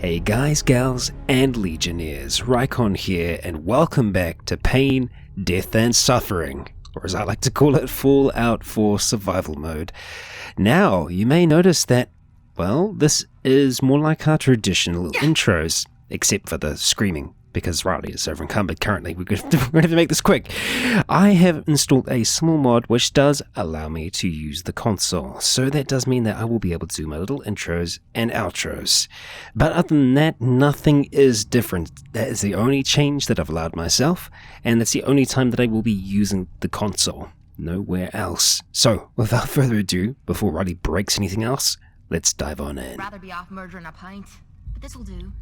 Hey guys, gals, and legionnaires, Rycon here, and welcome back to Pain, Death and Suffering, or as I like to call it, Fallout 4 Survival Mode. Now, you may notice that, well, this is more like our traditional intros, except for the screaming, because Riley is over-encumbered currently. We're going to have to make this quick. I have installed a small mod which does allow me to use the console, so that does mean that I will be able to do my little intros and outros. But other than that, nothing is different. That is the only change that I've allowed myself, and that's the only time that I will be using the console. Nowhere else. So, without further ado, before Riley breaks anything else, let's dive on in. Rather be off murdering a pint, but this'll do.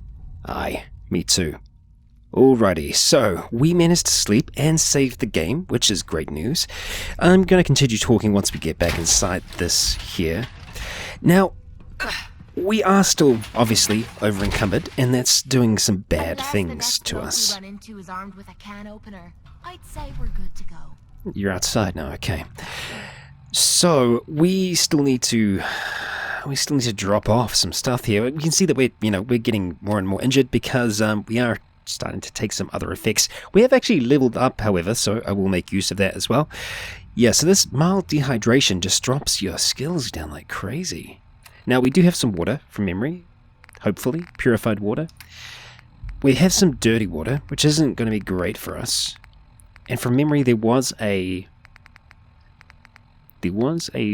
Aye, me too. Alrighty, so we managed to sleep and save the game, which is great news. I'm going to continue talking once we get back inside this here. Now, we are still obviously over encumbered, and that's doing some bad things to us. Run into is armed with a can opener. I'd say we're good to go. You're outside now, okay. So we still need to drop off some stuff here. You can see that we're getting more and more injured because we are starting to take some other effects. We have actually leveled up, however, so I will make use of that as well. Yeah, so this mild dehydration just drops your skills down like crazy. Now, we do have some water from memory, hopefully, purified water. We have some dirty water, which isn't going to be great for us. And from memory, there was a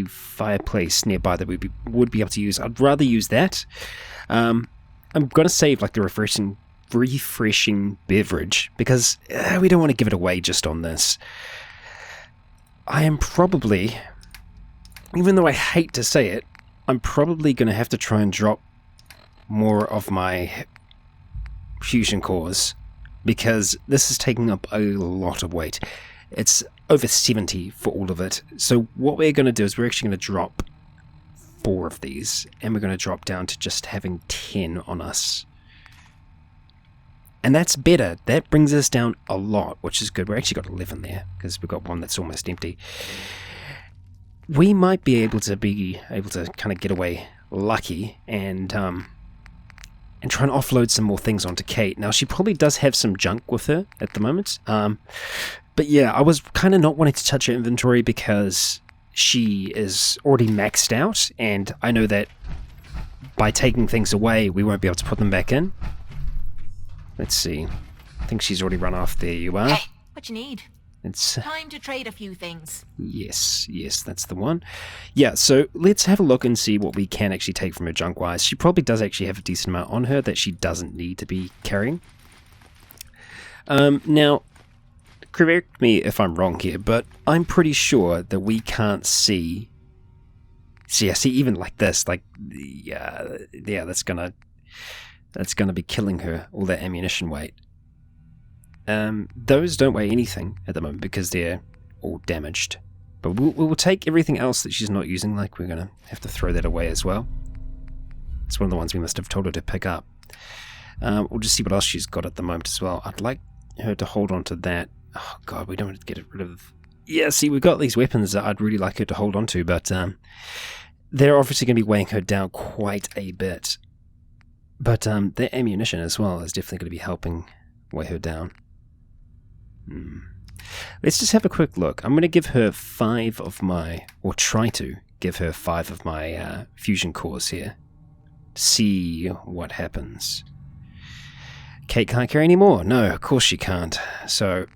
fireplace nearby that we would be able to use. I'd rather use that. I'm going to save like the refreshing beverage because we don't want to give it away just on this. I am probably, even though I hate to say it, I'm probably going to have to try and drop more of my fusion cores because this is taking up a lot of weight. It's over 70 for all of it. So what we're going to do is we're actually going to drop 4 of these and we're going to drop down to just having 10 on us. And that's better. That brings us down a lot, which is good. We actually got 11 there because we've got one that's almost empty. We might be able to kind of get away lucky and try and offload some more things onto Cait. Now, she probably does have some junk with her at the moment. But yeah, I was kind of not wanting to touch her inventory because she is already maxed out. And I know that by taking things away, we won't be able to put them back in. Let's see. I think she's already run off. There you are. Hey, what you need? It's time to trade a few things. Yes, that's the one. Yeah, so let's have a look and see what we can actually take from her junk-wise. She probably does actually have a decent amount on her that she doesn't need to be carrying. Now, correct me if I'm wrong here, but I'm pretty sure that we can't see... See, even like this, like, yeah, that's gonna be killing her, all that ammunition weight. Those don't weigh anything at the moment because they're all damaged. But we'll take everything else that she's not using, like we're going to have to throw that away as well. It's one of the ones we must have told her to pick up. We'll just see what else she's got at the moment as well. I'd like her to hold on to that. Oh god, we don't want to get rid of... Yeah, see, we've got these weapons that I'd really like her to hold on to, but they're obviously going to be weighing her down quite a bit. But the ammunition as well is definitely going to be helping weigh her down. Let's just have a quick look. I'm going to give her 5 of my... Or try to give her 5 of my fusion cores here. See what happens. Cait can't carry any more. No, of course she can't. So,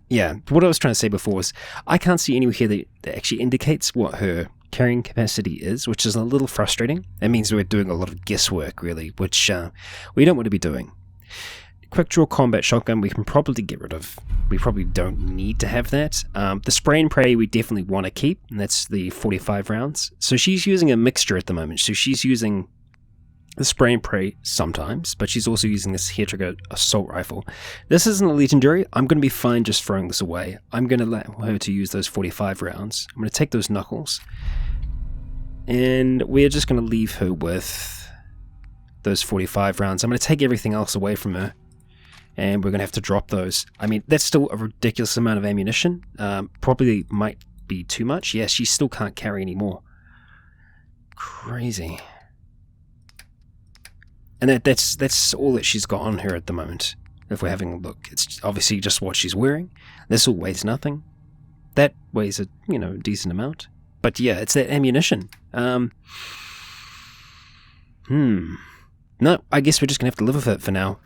yeah, what I was trying to say before was I can't see anywhere here that actually indicates what her carrying capacity is, which is a little frustrating. That means we're doing a lot of guesswork, really, which we don't want to be doing. Quick draw combat shotgun we can probably get rid of. We probably don't need to have that. The spray and pray we definitely want to keep, and that's the 45 rounds. So she's using a mixture at the moment. So she's using the spray and pray sometimes, but she's also using this hair trigger assault rifle. This isn't a legendary. I'm going to be fine just throwing this away. I'm going to let her to use those 45 rounds. I'm going to take those knuckles, and we're just going to leave her with those 45 rounds. I'm going to take everything else away from her, and we're going to have to drop those. I mean, that's still a ridiculous amount of ammunition. Probably might be too much. Yeah, she still can't carry any more. Crazy. And that's all that she's got on her at the moment. If we're having a look, it's obviously just what she's wearing. This all weighs nothing. That weighs a decent amount. But yeah, it's that ammunition. No, I guess we're just gonna have to live with it for now.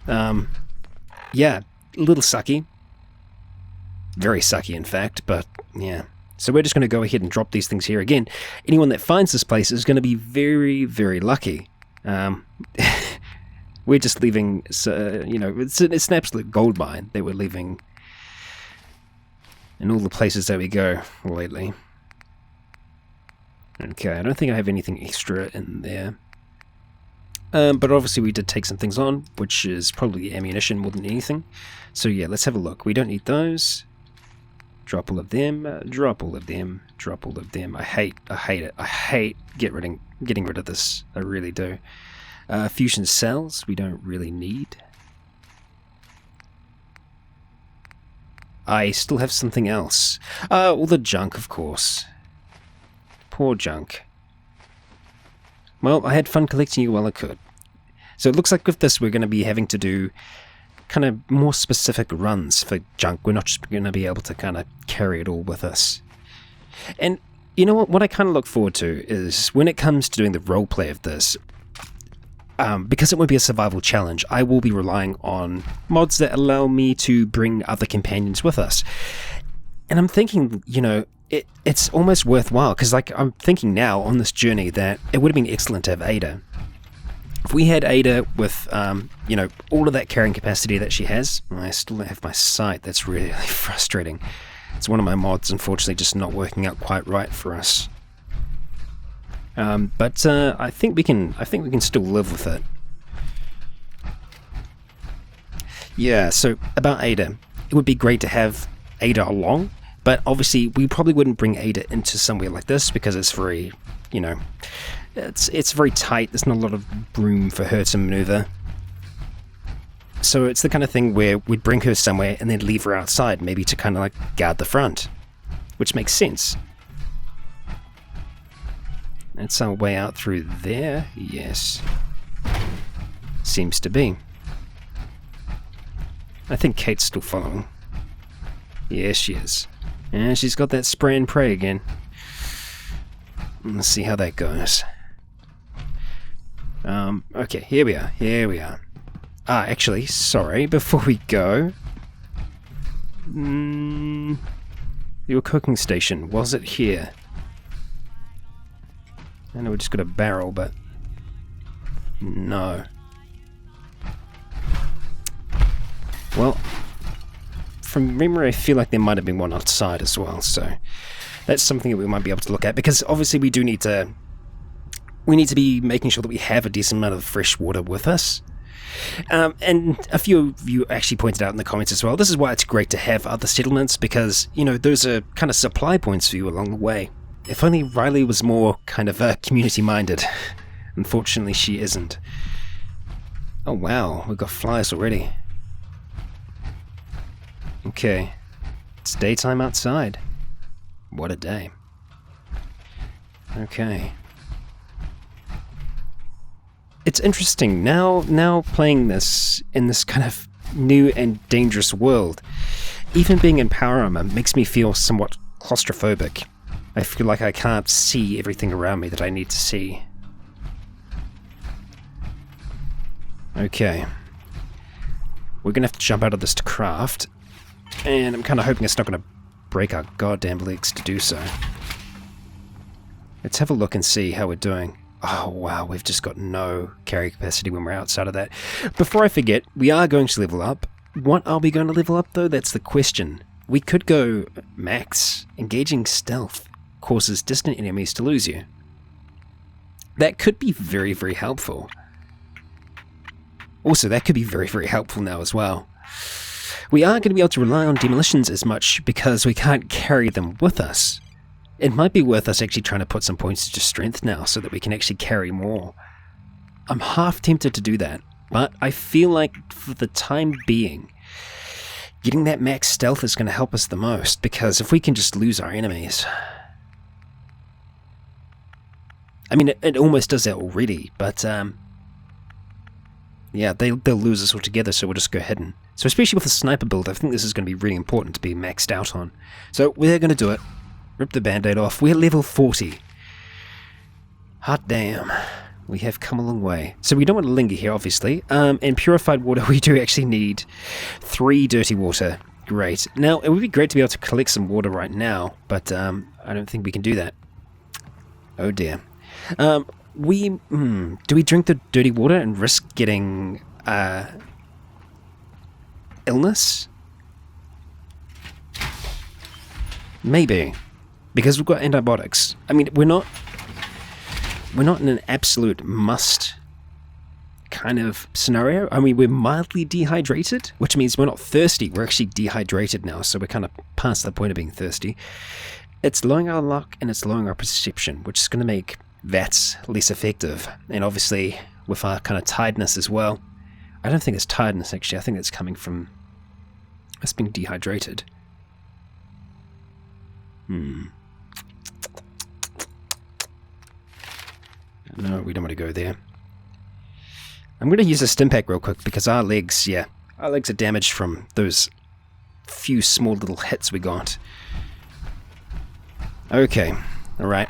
Yeah, a little sucky. Very sucky, in fact, but yeah. So we're just going to go ahead and drop these things here again. Anyone that finds this place is going to be very, very lucky. We're just leaving, it's an absolute gold mine that we're leaving in all the places that we go lately. Okay, I don't think I have anything extra in there. But obviously we did take some things on, which is probably ammunition more than anything. So yeah, let's have a look. We don't need those. Drop all of them, drop all of them, drop all of them. I hate it. I hate getting rid of this. I really do. Fusion cells, we don't really need. I still have something else. All the junk, of course. Poor junk. Well, I had fun collecting you while I could. So it looks like with this we're going to be having to do kind of more specific runs for junk. We're not just going to be able to kind of carry it all with us. And you know what I kind of look forward to is when it comes to doing the roleplay of this, because it won't be a survival challenge, I will be relying on mods that allow me to bring other companions with us. And I'm thinking, it's almost worthwhile, because I'm thinking now on this journey that it would have been excellent to have Ada. If we had Ada with, all of that carrying capacity that she has, I still don't have my sight. That's really frustrating. It's one of my mods, unfortunately, just not working out quite right for us. But I think we can still live with it. Yeah. So about Ada, it would be great to have Ada along, but obviously we probably wouldn't bring Ada into somewhere like this because it's very, it's very tight. There's not a lot of room for her to maneuver. So it's the kind of thing where we'd bring her somewhere and then leave her outside, maybe to kind of like guard the front, which makes sense. That's our way out through there. Yes. Seems to be. I think Cait's still following. Yes, she is. And she's got that spray and pray again. Let's see how that goes. Okay, here we are. Actually, sorry, before we go... your cooking station, was it here? I know we just got a barrel, but... no. Well, from memory, I feel like there might have been one outside as well, so... that's something that we might be able to look at, because obviously we do need to... we need to be making sure that we have a decent amount of fresh water with us. And a few of you actually pointed out in the comments as well, this is why it's great to have other settlements, because, those are kind of supply points for you along the way. If only Riley was more kind of community-minded. Unfortunately, she isn't. Oh wow, we've got flies already. Okay, it's daytime outside. What a day. Okay. It's interesting, now playing this in this kind of new and dangerous world, even being in power armor makes me feel somewhat claustrophobic. I feel like I can't see everything around me that I need to see. Okay. We're gonna have to jump out of this to craft, and I'm kind of hoping it's not gonna break our goddamn legs to do so. Let's have a look and see how we're doing. Oh wow, we've just got no carry capacity when we're outside of that. Before I forget, we are going to level up. What are we going to level up though? That's the question. We could go max. Engaging stealth causes distant enemies to lose you. That could be very, very helpful. Also, that could be very, very helpful now as well. We aren't going to be able to rely on demolitions as much because we can't carry them with us. It might be worth us actually trying to put some points to strength now so that we can actually carry more. I'm half tempted to do that, but I feel like for the time being, getting that max stealth is going to help us the most, because if we can just lose our enemies... I mean, it almost does that already, but Yeah, they'll lose us altogether, so we'll just go hidden. So especially with the sniper build, I think this is going to be really important to be maxed out on. So we're going to do it. Rip the band-aid off. We're level 40. Hot damn. We have come a long way. So we don't want to linger here, obviously. And purified water, we do actually need 3 dirty water. Great. Now, it would be great to be able to collect some water right now, but I don't think we can do that. Oh dear. Do we drink the dirty water and risk getting illness? Maybe. Because we've got antibiotics. I mean, we're not in an absolute must kind of scenario. I mean, we're mildly dehydrated, which means we're not thirsty. We're actually dehydrated now, so we're kind of past the point of being thirsty. It's lowering our luck and it's lowering our perception, which is going to make VATS less effective. And obviously, with our kind of tiredness as well. I don't think it's tiredness, actually. I think it's coming from us being dehydrated. No, we don't want to go there. I'm going to use a stim pack real quick because our legs are damaged from those few small little hits we got. Okay, alright.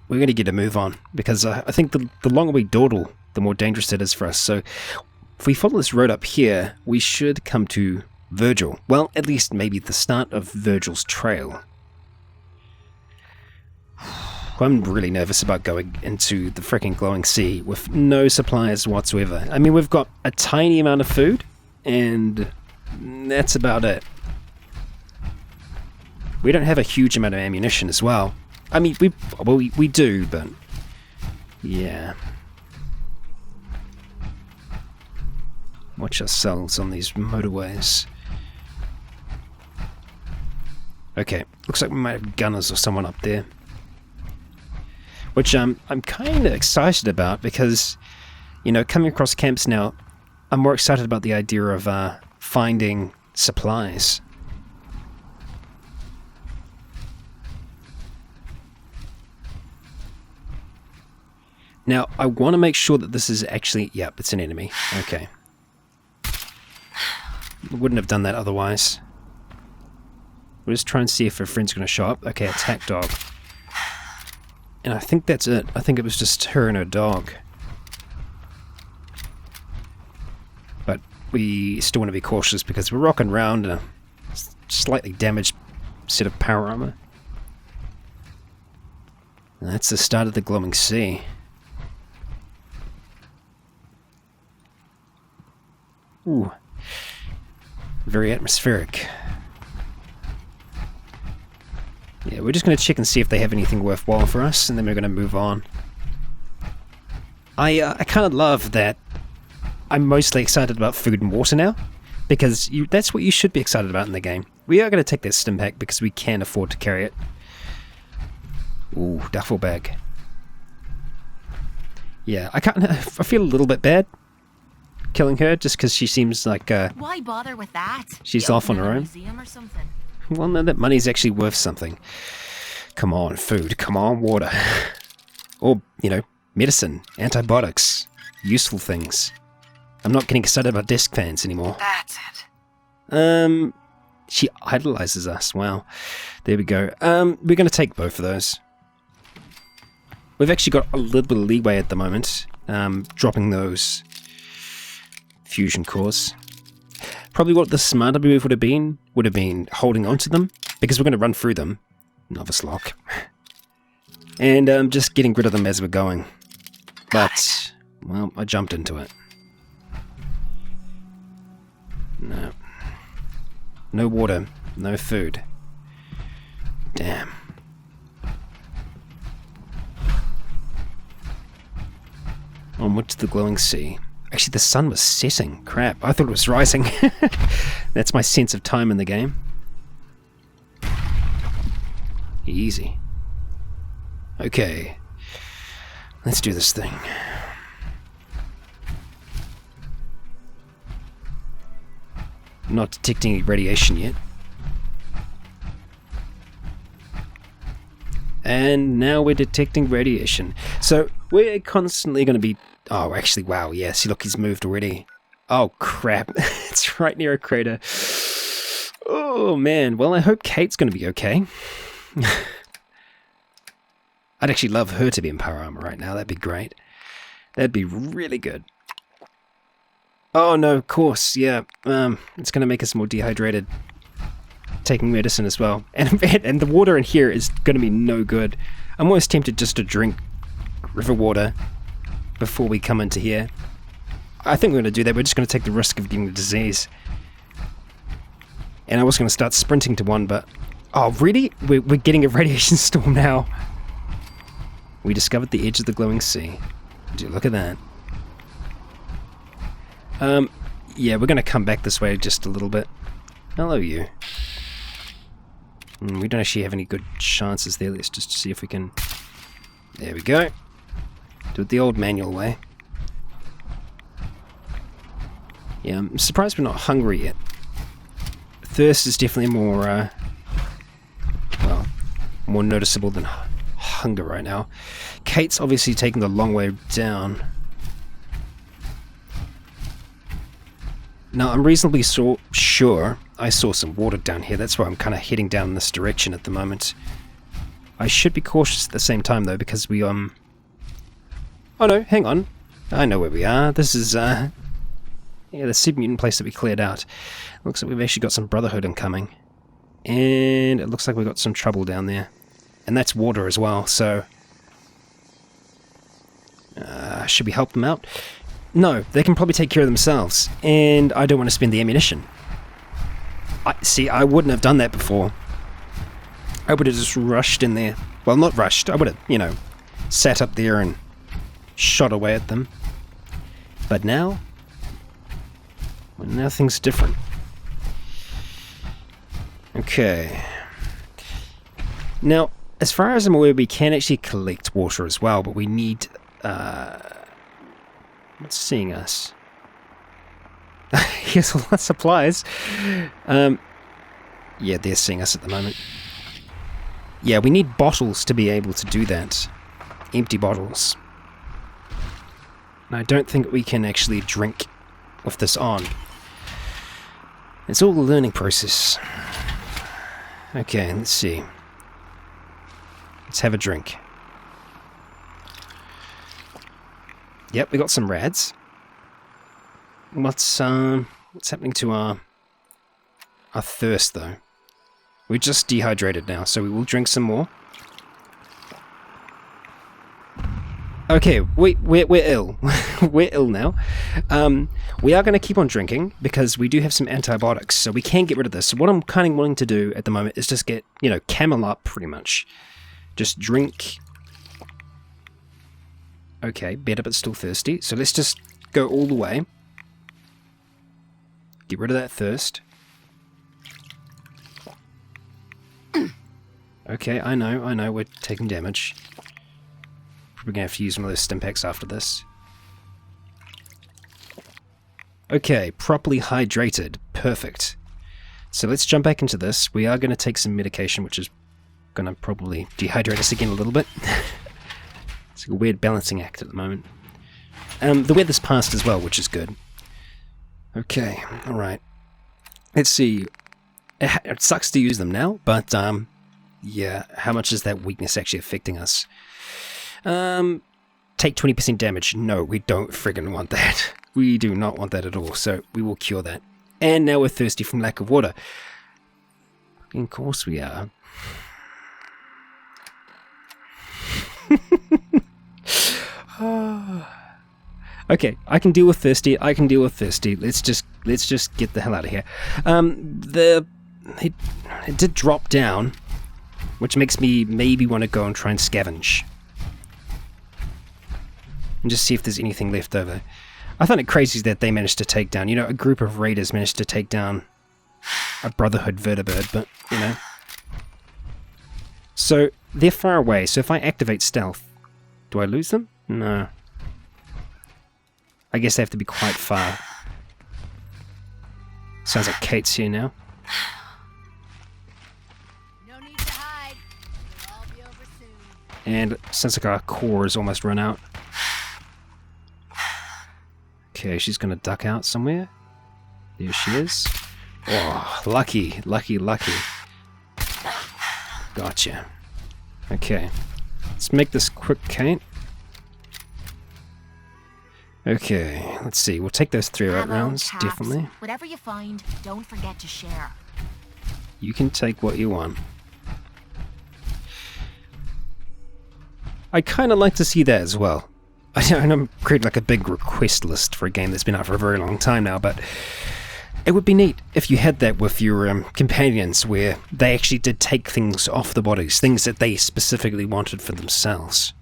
We're going to get a move on because I think the longer we dawdle, the more dangerous it is for us. So if we follow this road up here, we should come to Virgil. Well, at least maybe the start of Virgil's trail. I'm really nervous about going into the freaking glowing sea with no supplies whatsoever. I mean, we've got a tiny amount of food, and that's about it. We don't have a huge amount of ammunition as well. I mean, we do, but yeah. Watch ourselves on these motorways. Okay, looks like we might have gunners or someone up there. Which I'm kind of excited about because, you know, coming across camps now, I'm more excited about the idea of finding supplies. Now, I want to make sure that this is actually... Yep, it's an enemy. Okay. Wouldn't have done that otherwise. We'll just try and see if her friend's going to show up. Okay, attack dog. And I think that's it. I think it was just her and her dog. But we still want to be cautious because we're rocking around in a slightly damaged set of power armor. And that's the start of the glowing sea. Ooh. Very atmospheric. Yeah, we're just going to check and see if they have anything worthwhile for us, and then we're going to move on. I kind of love that I'm mostly excited about food and water now, because that's what you should be excited about in the game. We are going to take that stim pack because we can afford to carry it. Ooh, duffel bag. Yeah, I feel a little bit bad killing her just because she seems like why bother with that? She's off on her own. Museum or something. Well, no, that money's actually worth something. Come on, food. Come on, water. Or, you know, medicine, antibiotics, useful things. I'm not getting excited about desk fans anymore. That's it. She idolizes us. Wow. There we go. We're going to take both of those. We've actually got a little bit of leeway at the moment. Dropping those fusion cores. Probably what the smarter move would have been holding onto them, because we're going to run through them. Novice lock. And just getting rid of them as we're going. But, well, I jumped into it. No. No water. No food. Damn. Onward to the glowing sea. Actually, the sun was setting. Crap, I thought it was rising. That's my sense of time in the game. Easy. Okay. Let's do this thing. Not detecting any radiation yet. And now we're detecting radiation. So we're constantly going to be... Oh, actually, wow, yeah. See, look, he's moved already. Oh, crap. It's right near a crater. Oh, man. Well, I hope Cait's going to be okay. I'd actually love her to be in power armor right now. That'd be great. That'd be really good. Oh, no, of course. Yeah. It's going to make us more dehydrated. Taking medicine as well. And the water in here is going to be no good. I'm almost tempted just to drink river water before we come into here. I think we're going to do that. We're just going to take the risk of getting the disease. And I was going to start sprinting to one, but... Oh, really? We're getting a radiation storm now. We discovered the edge of the glowing sea. Would you look at that? Yeah, we're going to come back this way just a little bit. Hello, you. We don't actually have any good chances there. Let's just see if we can... There we go. Do it the old manual way. Yeah, I'm surprised we're not hungry yet. Thirst is definitely more, well, more noticeable than hunger right now. Cait's obviously taking the long way down. Now, I'm reasonably sure I saw some water down here. That's why I'm kind of heading down in this direction at the moment. I should be cautious at the same time, though, because we, Oh no, hang on. I know where we are. This is, yeah, the super mutant place that we cleared out. Looks like we've actually got some Brotherhood incoming. And it looks like we've got some trouble down there. And that's water as well, so... should we help them out? No, they can probably take care of themselves. And I don't want to spend the ammunition. I wouldn't have done that before. I would have just rushed in there. Well, not rushed. I would have, sat up there and shot away at them. But now... Well, now things are different. Okay. Now, as far as I'm aware, we can actually collect water as well, but we need... What's seeing us? Here's a lot of supplies. Yeah, they're seeing us at the moment. Yeah, we need bottles to be able to do that. Empty bottles. And I don't think we can actually drink with this on. It's all a learning process. Okay, let's see. Let's have a drink. Yep, we got some rads. What's happening to our thirst, though? We're just dehydrated now, so we will drink some more. Okay, we're ill. We're ill now. We are going to keep on drinking, because we do have some antibiotics, so we can get rid of this. So what I'm kind of wanting to do at the moment is just get, camel up, pretty much. Just drink... Okay, better but still thirsty. So let's just go all the way. Get rid of that thirst. Okay, I know, we're taking damage. Probably gonna have to use one of those stim packs after this. Okay, properly hydrated. Perfect. So let's jump back into this. We are going to take some medication, which is going to probably dehydrate us again a little bit. It's like a weird balancing act at the moment. The weather's passed as well, which is good. Okay, alright. Let's see. It sucks to use them now, but, yeah, how much is that weakness actually affecting us? Take 20% damage. No, we don't friggin' want that. We do not want that at all, so we will cure that. And now we're thirsty from lack of water. Of course we are. Okay, I can deal with thirsty. Let's just get the hell out of here. It did drop down, which makes me maybe want to go and try and scavenge. And just see if there's anything left over. I find it crazy that they managed to take down, a group of raiders managed to take down a Brotherhood vertibird, but, So, they're far away, so if I activate stealth, do I lose them? No. I guess they have to be quite far. Sounds like Cait's here now. No need to hide. It'll all be over soon. And it sounds like our core is almost run out. Okay, she's gonna duck out somewhere. There she is. Oh, lucky, lucky, lucky. Gotcha. Okay. Let's make this quick, Cait. Okay, let's see. We'll take those 3 out rounds, caps, definitely. Whatever you find, don't forget to share. You can take what you want. I kind of like to see that as well. I know I'm creating like a big request list for a game that's been out for a very long time now, but it would be neat if you had that with your companions, where they actually did take things off the bodies, things that they specifically wanted for themselves.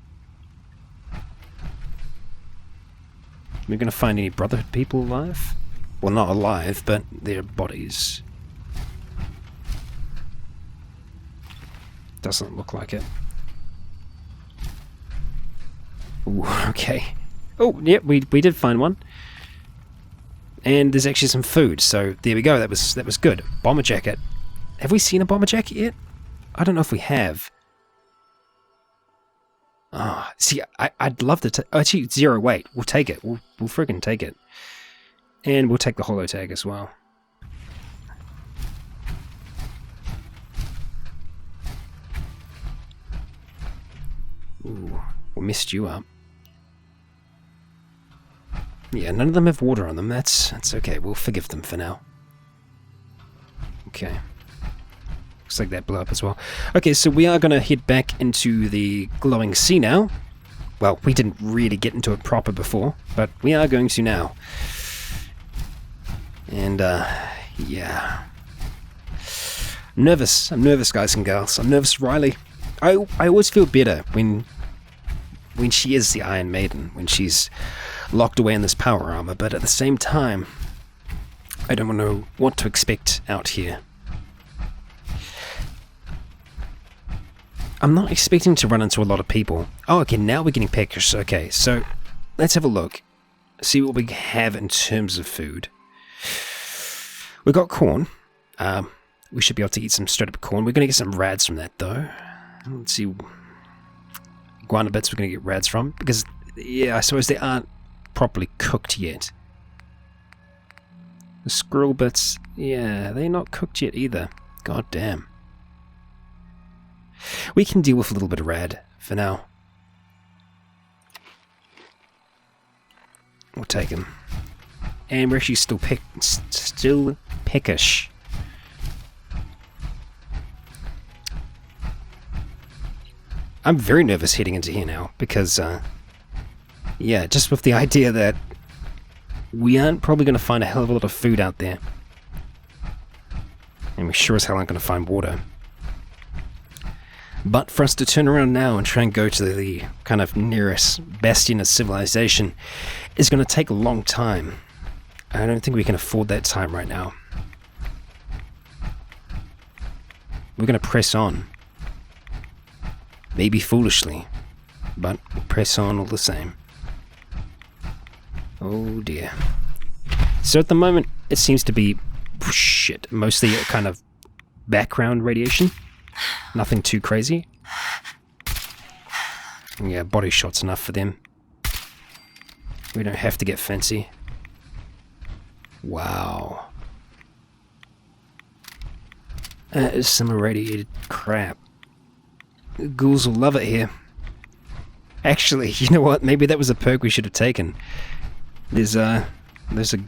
We're going to find any Brotherhood people alive? Well, not alive, but their bodies. Doesn't look like it. Ooh, okay. Oh, yep, we did find one. And there's actually some food, so there we go. That was good. Bomber jacket. Have we seen a bomber jacket yet? I don't know if we have. Ah, see, I'd love to take... Actually, 0 weight. We'll take it. We'll friggin' take it. And we'll take the holo tag as well. Ooh, we messed you up. Yeah, none of them have water on them. That's okay. We'll forgive them for now. Okay. Looks like that blew up as well. Okay, so we are going to head back into the glowing sea now. Well, we didn't really get into it proper before, but we are going to now. And, yeah. Nervous. I'm nervous, guys and girls. I'm nervous, Riley. I always feel better when she is the Iron Maiden, when she's locked away in this power armor, but at the same time, I don't know what to expect out here. I'm not expecting to run into a lot of people. Oh, okay, now we're getting peckish. Okay, so let's have a look. See what we have in terms of food. We got corn. We should be able to eat some straight up corn. We're going to get some rads from that, though. Let's see. Guana bits we're going to get rads from, because, yeah, I suppose they aren't properly cooked yet. The squirrel bits, yeah, they're not cooked yet either. God damn. We can deal with a little bit of rad for now. We'll take him. And we're actually still peckish. I'm very nervous heading into here now, because, yeah, just with the idea that we aren't probably going to find a hell of a lot of food out there. And we sure as hell aren't going to find water. But for us to turn around now and try and go to the kind of nearest bastion of civilization is going to take a long time. I don't think we can afford that time right now. We're going to press on. Maybe foolishly, but we'll press on all the same. Oh dear. So at the moment, it seems to be, mostly a kind of background radiation. Nothing too crazy. Yeah, body shot's enough for them. We don't have to get fancy. Wow. That is some irradiated crap. Ghouls will love it here. Actually, you know what? Maybe that was a perk we should have taken. There's a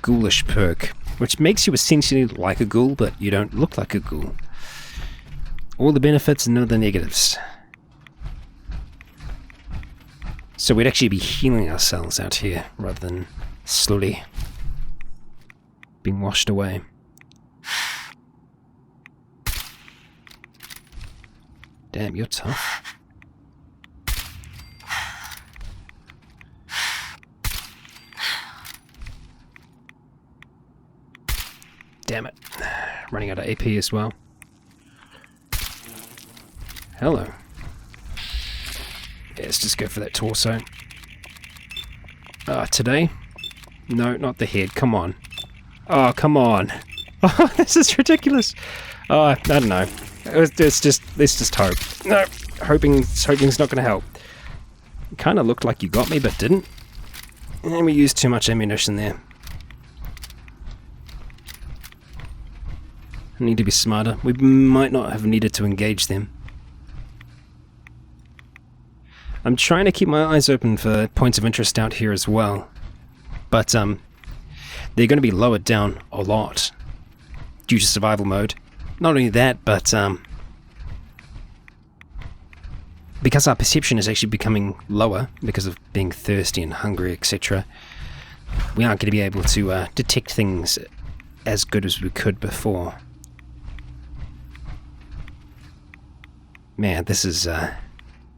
ghoulish perk, which makes you essentially like a ghoul, but you don't look like a ghoul. All the benefits and none of the negatives. So we'd actually be healing ourselves out here, rather than slowly being washed away. Damn, you're tough. Damn it. Running out of AP as well. Hello. Yeah, let's just go for that torso. Today? No, not the head. Come on. Oh, come on. Oh, this is ridiculous. I don't know. Let's just hope. No, hoping's not going to help. It kind of looked like you got me, but didn't. And we used too much ammunition there. I need to be smarter. We might not have needed to engage them. I'm trying to keep my eyes open for points of interest out here as well. But they're going to be lowered down a lot due to survival mode. Not only that, but because our perception is actually becoming lower because of being thirsty and hungry, etc., we aren't going to be able to detect things as good as we could before. Man, this is the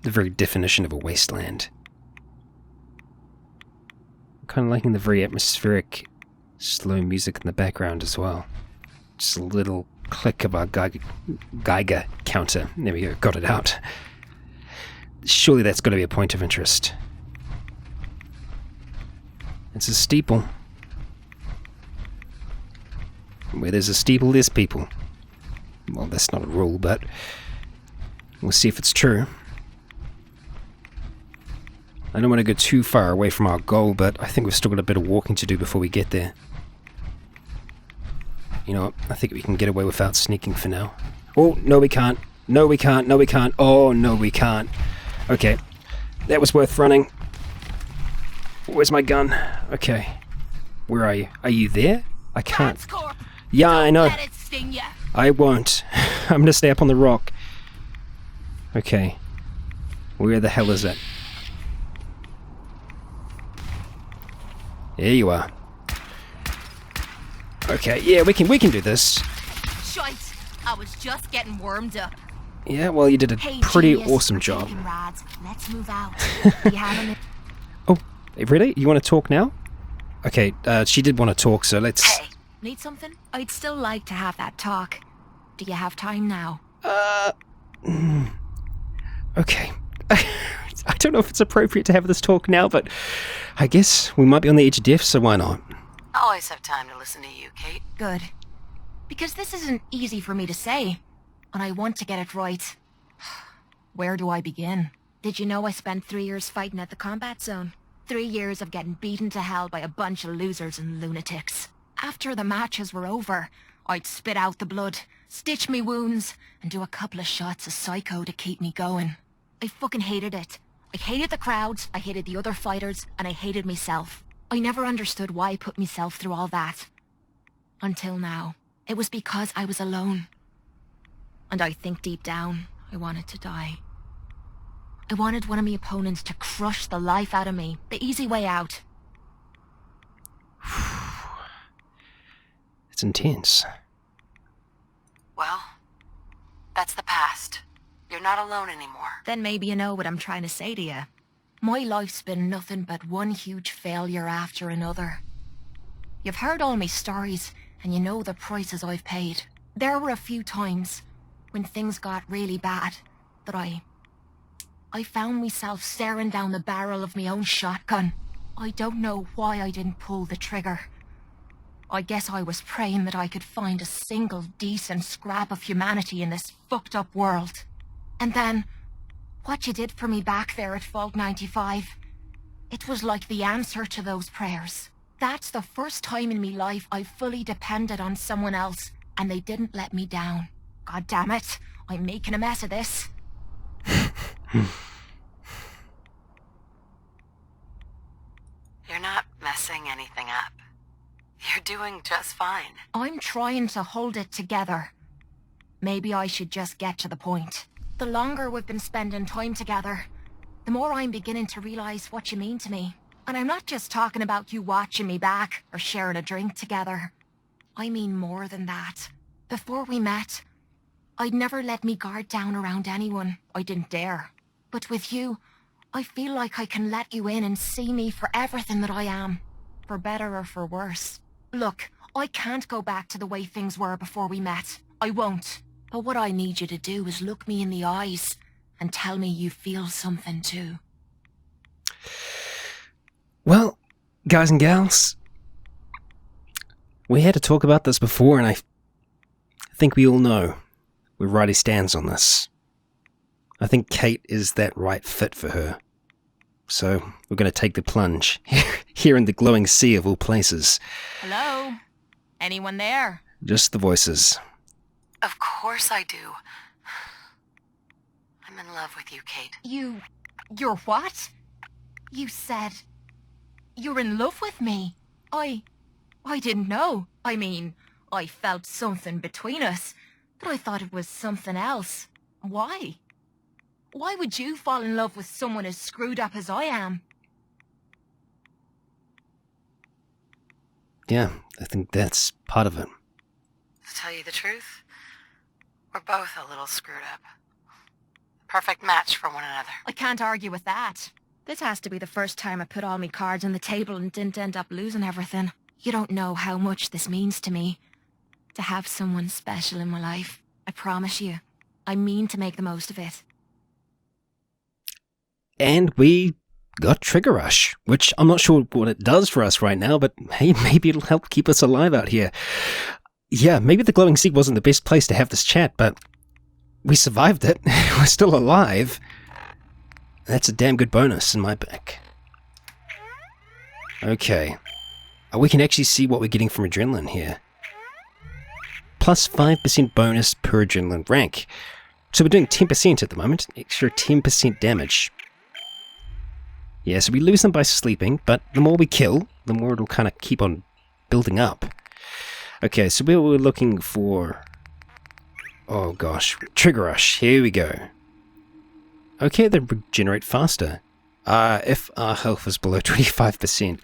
very definition of a wasteland. I'm kind of liking the very atmospheric, slow music in the background as well. Just a little click of our Geiger counter. There we go, got it out. Surely that's got to be a point of interest. It's a steeple. Where there's a steeple, there's people. Well, that's not a rule, but we'll see if it's true. I don't want to go too far away from our goal, but I think we've still got a bit of walking to do before we get there. You know what? I think we can get away without sneaking for now. Oh, no we can't. No we can't. No we can't. Oh, no we can't. Okay. That was worth running. Where's my gun? Okay. Where are you? Are you there? I can't. Yeah, I know. I won't. I'm gonna stay up on the rock. Okay. Where the hell is it? There you are. Okay, yeah, we can do this. Shite, I was just getting warmed up. Yeah, well, you did a pretty awesome job. Let's move out. You have Oh, really? You want to talk now? Okay, she did want to talk, so let's... Hey, need something? I'd still like to have that talk. Do you have time now? Okay. I don't know if it's appropriate to have this talk now, but I guess we might be on the edge of death, so why not? I always have time to listen to you, Cait. Good. Because this isn't easy for me to say, and I want to get it right. Where do I begin? Did you know I spent 3 years fighting at the combat zone? 3 years of getting beaten to hell by a bunch of losers and lunatics. After the matches were over, I'd spit out the blood, stitch me wounds, and do a couple of shots of Psycho to keep me going. I fucking hated it. I hated the crowds, I hated the other fighters, and I hated myself. I never understood why I put myself through all that. Until now. It was because I was alone. And I think deep down, I wanted to die. I wanted one of my opponents to crush the life out of me. The easy way out. It's intense. Well, that's the past. You're not alone anymore. Then maybe you know what I'm trying to say to you. My life's been nothing but one huge failure after another. You've heard all my stories, and you know the prices I've paid. There were a few times, when things got really bad, that I found myself staring down the barrel of my own shotgun. I don't know why I didn't pull the trigger. I guess I was praying that I could find a single decent scrap of humanity in this fucked up world. And then, what you did for me back there at Vault 95, it was like the answer to those prayers. That's the first time in me life I fully depended on someone else, and they didn't let me down. God damn it, I'm making a mess of this. You're not messing anything up. You're doing just fine. I'm trying to hold it together. Maybe I should just get to the point. The longer we've been spending time together, the more I'm beginning to realize what you mean to me. And I'm not just talking about you watching me back or sharing a drink together. I mean more than that. Before we met, I'd never let me guard down around anyone. I didn't dare. But with you, I feel like I can let you in and see me for everything that I am. For better or for worse. Look, I can't go back to the way things were before we met. I won't. But what I need you to do is look me in the eyes and tell me you feel something too. Well, guys and gals, we had to talk about this before, and I think we all know where Riley stands on this. I think Cait is that right fit for her. So we're going to take the plunge here in the glowing sea of all places. Hello? Anyone there? Just the voices. Of course I do. I'm in love with you, Cait. You're what? You said you're in love with me. I didn't know. I mean, I felt something between us, but I thought it was something else. Why? Why would you fall in love with someone as screwed up as I am? Yeah, I think that's part of it. To tell you the truth, we're both a little screwed up. Perfect match for one another. I can't argue with that. This has to be the first time I put all my cards on the table and didn't end up losing everything. You don't know how much this means to me. To have someone special in my life. I promise you. I mean to make the most of it. And we got Trigger Rush, which I'm not sure what it does for us right now, but hey, maybe it'll help keep us alive out here. Yeah, maybe the glowing sea wasn't the best place to have this chat, but we survived it. We're still alive. That's a damn good bonus in my book. Okay. We can actually see what we're getting from adrenaline here. Plus 5% bonus per adrenaline rank. So we're doing 10% at the moment, extra 10% damage. Yeah, so we lose them by sleeping, but the more we kill, the more it'll kind of keep on building up. Okay, so we were looking for... Oh gosh, Trigger Rush, here we go. Okay, they regenerate faster. If our health is below 25%.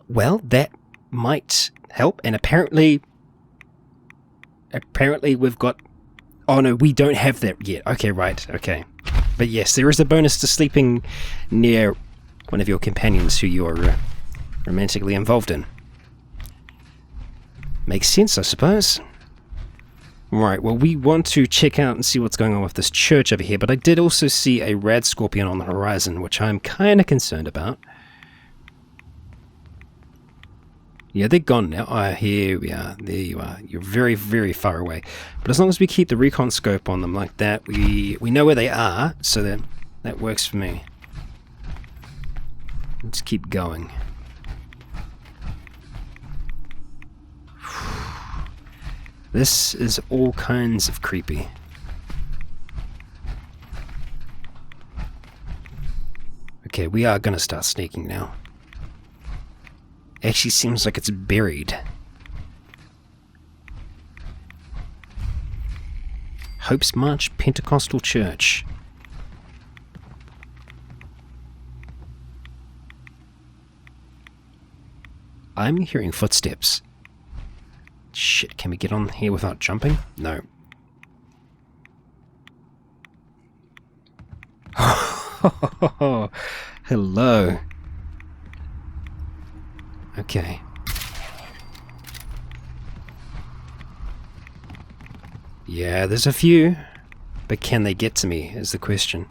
Well, that might help, and apparently we've got... Oh no, we don't have that yet. Okay, right, okay. But yes, there is a bonus to sleeping near one of your companions who you're romantically involved in. Makes sense, I suppose. Right, well, we want to check out and see what's going on with this church over here, but I did also see a rad scorpion on the horizon, which I'm kind of concerned about. Yeah, they're gone now. Ah, here we are. There you are. You're very, very far away. But as long as we keep the recon scope on them like that, we know where they are, so that works for me. Let's keep going. This is all kinds of creepy. Okay, we are gonna start sneaking now. Actually seems like it's buried. Hope's March Pentecostal Church. I'm hearing footsteps. Shit, can we get on here without jumping? No. Hello. Okay. Yeah, there's a few. But can they get to me, is the question.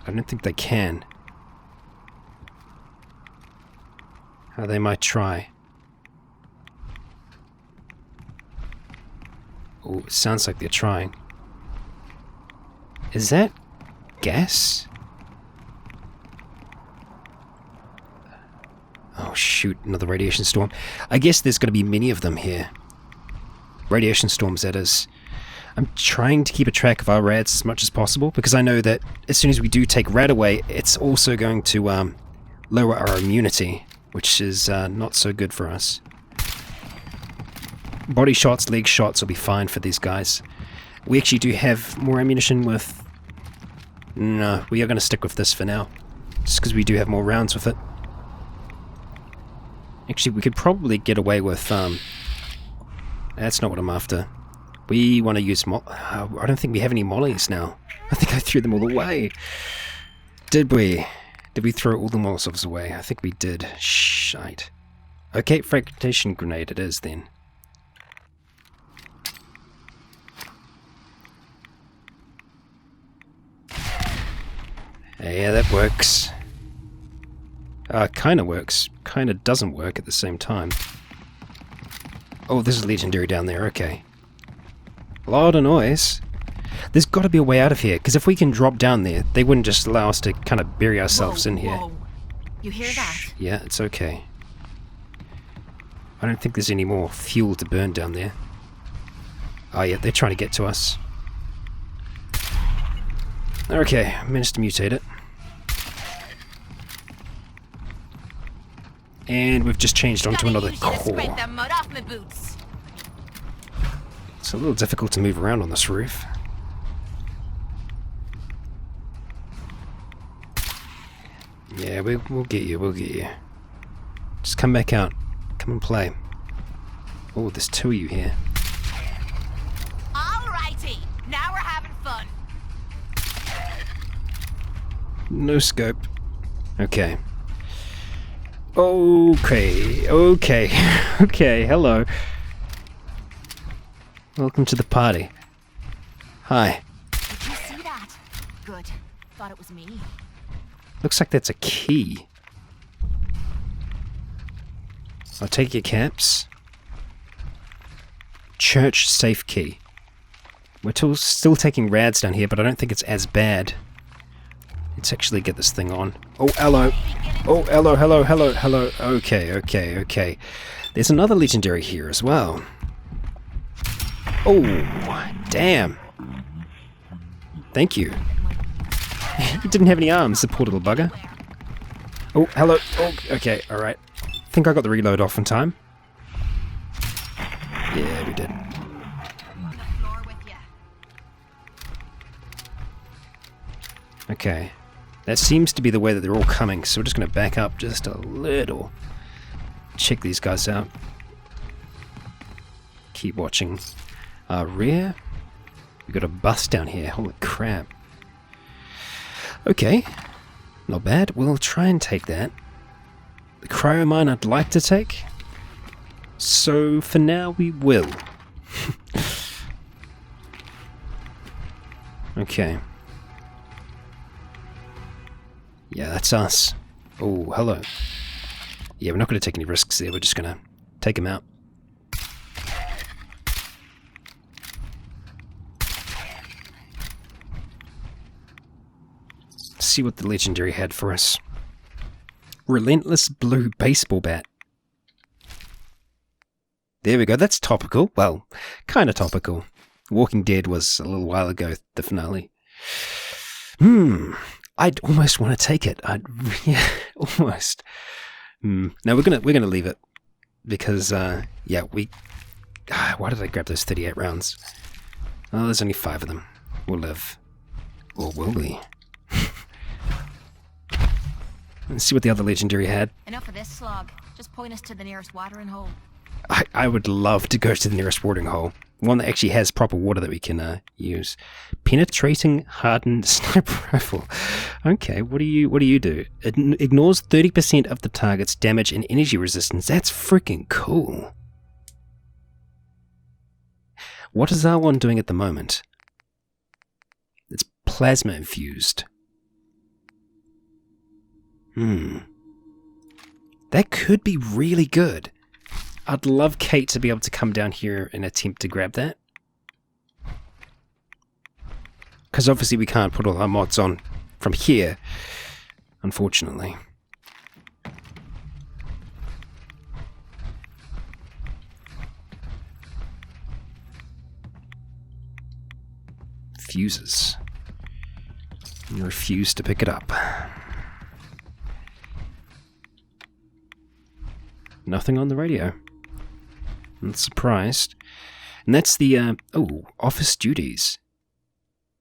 I don't think they can. They might try. Oh, it sounds like they're trying. Is that gas? Oh shoot, another radiation storm. I guess there's going to be many of them here. Radiation storms, that is. I'm trying to keep a track of our rads as much as possible, because I know that as soon as we do take rad away, it's also going to lower our immunity, which is not so good for us. Body shots, leg shots will be fine for these guys. We actually do have more ammunition with... No, we are going to stick with this for now. Just because we do have more rounds with it. Actually, we could probably get away with... That's not what I'm after. We want to use... I don't think we have any mollies now. I think I threw them all away. Did we? Did we throw all the Molotovs away? I think we did. Shite. Okay, fragmentation grenade it is then. Yeah, that works. Kinda works. Kinda doesn't work at the same time. Oh, there's a legendary down there, okay. A lot of noise. There's got to be a way out of here, because if we can drop down there, they wouldn't just allow us to kind of bury ourselves in here. Whoa. You hear that? Shh. Yeah, it's okay. I don't think there's any more fuel to burn down there. Oh yeah, they're trying to get to us. Okay, managed to mutate it. And we've just changed onto another core. It's a little difficult to move around on this roof. Yeah, we'll get you, we'll get you. Just come back out. Come and play. Oh, there's two of you here. Alrighty, now we're having fun. No scope. Okay. Okay, okay, hello. Welcome to the party. Hi. Did you see that? Good. Thought it was me. Looks like that's a key. I'll take your caps. Church safe key. We're still taking rads down here, but I don't think it's as bad. Let's actually get this thing on. Oh, hello. Oh, hello. Okay. There's another legendary here as well. Oh, damn. Thank you. You didn't have any arms, the poor little bugger. Oh, hello. Oh, okay, alright. I think I got the reload off in time. Yeah, we did. Okay. That seems to be the way that they're all coming, so we're just going to back up just a little. Check these guys out. Keep watching our rear. We've got a bus down here. Holy crap. Okay. Not bad. We'll try and take that. The cryo mine I'd like to take. So for now we will. Okay. Yeah, that's us. Oh, hello. Yeah, we're not going to take any risks there. We're just going to take him out. See what the legendary had for us. Relentless blue baseball bat. There we go. That's topical. Well, kind of topical. Walking Dead was a little while ago, the finale. I'd almost want to take it. Yeah, almost. No, we're gonna leave it because yeah, why did I grab those 38 rounds? Oh, there's only 5 of them. We'll live, or will we? Let's see what the other legendary had. Enough of this slog. Just point us to the nearest watering hole. I would love to go to the nearest watering hole. One that actually has proper water that we can use. Penetrating hardened sniper rifle. Okay, what do you do? It ignores 30% of the target's damage and energy resistance. That's freaking cool. What is R1 doing at the moment? It's plasma infused. That could be really good. I'd love Cait to be able to come down here and attempt to grab that. Because obviously we can't put all our mods on from here, unfortunately. Fuses. You refuse to pick it up. Nothing on the radio. I'm not surprised. And that's the, office duties.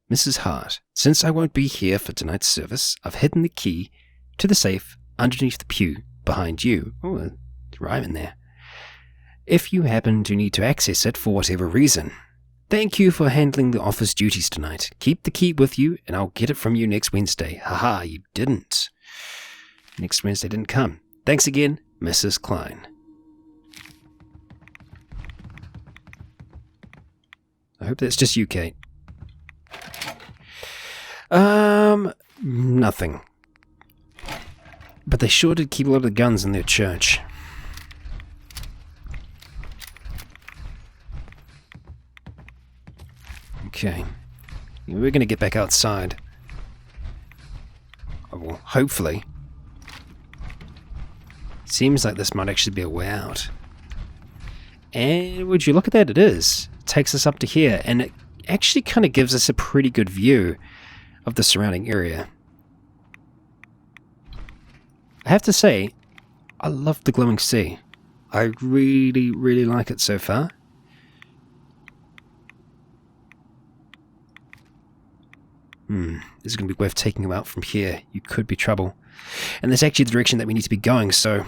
Mrs. Hart, since I won't be here for tonight's service, I've hidden the key to the safe underneath the pew behind you. Oh, rhyme in there. If you happen to need to access it for whatever reason. Thank you for handling the office duties tonight. Keep the key with you, and I'll get it from you next Wednesday. Haha, you didn't. Next Wednesday didn't come. Thanks again, Mrs. Klein. I hope that's just you, Cait. Nothing. But they sure did keep a lot of guns in their church. Okay. We're going to get back outside. Oh, well, hopefully. Seems like this might actually be a way out. And would you look at that? It is. It takes us up to here, and it actually kind of gives us a pretty good view of the surrounding area. I have to say, I love the glowing sea. I really, really like it so far. This is going to be worth taking you out from here. You could be trouble. And that's actually the direction that we need to be going, so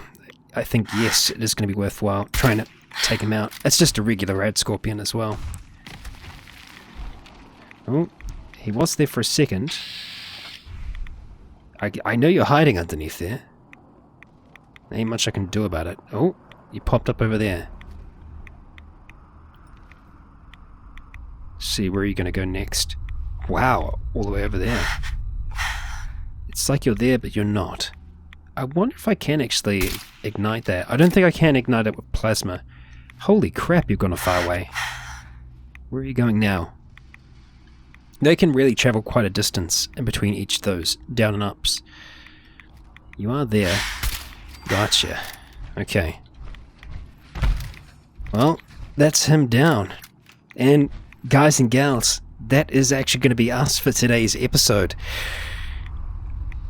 I think, yes, it is going to be worthwhile trying to take him out. It's just a regular red scorpion as well. Oh, he was there for a second. I know you're hiding underneath there. Ain't much I can do about it. Oh, you popped up over there. See, where are you going to go next? Wow, all the way over there. It's like you're there, but you're not. I wonder if I can actually ignite that. I don't think I can ignite it with plasma. Holy crap, you've gone a far way. Where are you going now? They can really travel quite a distance in between each of those down and ups. You are there. Gotcha. Okay. Well, that's him down. And guys and gals, that is actually going to be us for today's episode.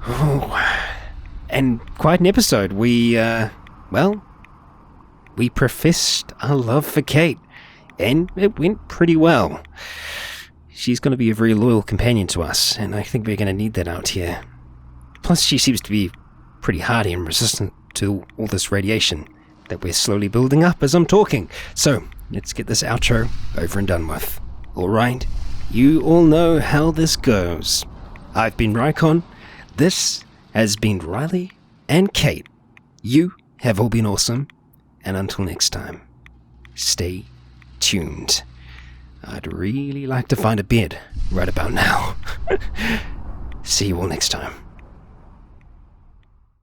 Oh, and quite an episode. We professed our love for Cait, and it went pretty well. She's going to be a very loyal companion to us, and I think we're going to need that out here. Plus, she seems to be pretty hardy and resistant to all this radiation that we're slowly building up as I'm talking. So, let's get this outro over and done with. Alright, you all know how this goes. I've been Rycon. This has been Riley and Cait. You have all been awesome, and until next time, stay tuned. I'd really like to find a bed right about now. See you all next time.